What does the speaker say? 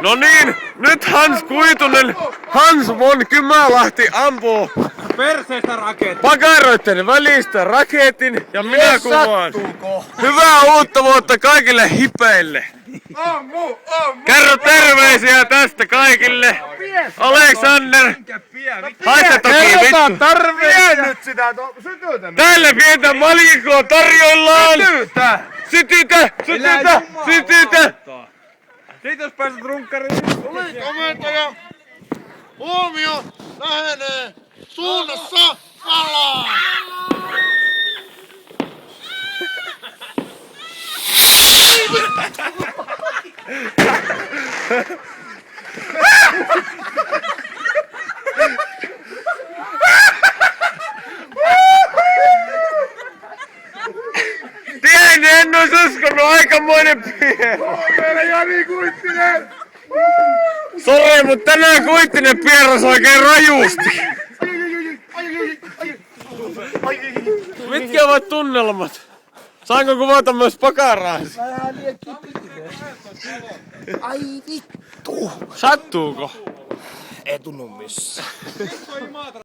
No niin, nyt Hans Kuitunen, Hans von Kymälähti ampuu Perseestä raketti. pakaroitten välistä raketin ja minä kuvaan. Hyvää uutta vuotta kaikille hipeille. Kerro terveisiä tästä kaikille. Alexander, haista toki vittu. Nyt sitä sytytä. Täällä pientä malikkoa tarjoillaan. Sytytä! Sytytä! Sytytä! Siitä jos pääset runkkariin. Tuli komentaja! Huomio! Lähenee! Suunnassa! Palaa! Tiedän, en ois uskonut, aikamoinen Piero. Meillä Jani Kuittinen! Sori, mut tänään Kuittinen pieras oikein rajusti. Mitkä ovat tunnelmat? Saanko kuvata myös pakaraasi? Ai vittu! Sattuuko? Ei tunnu missään.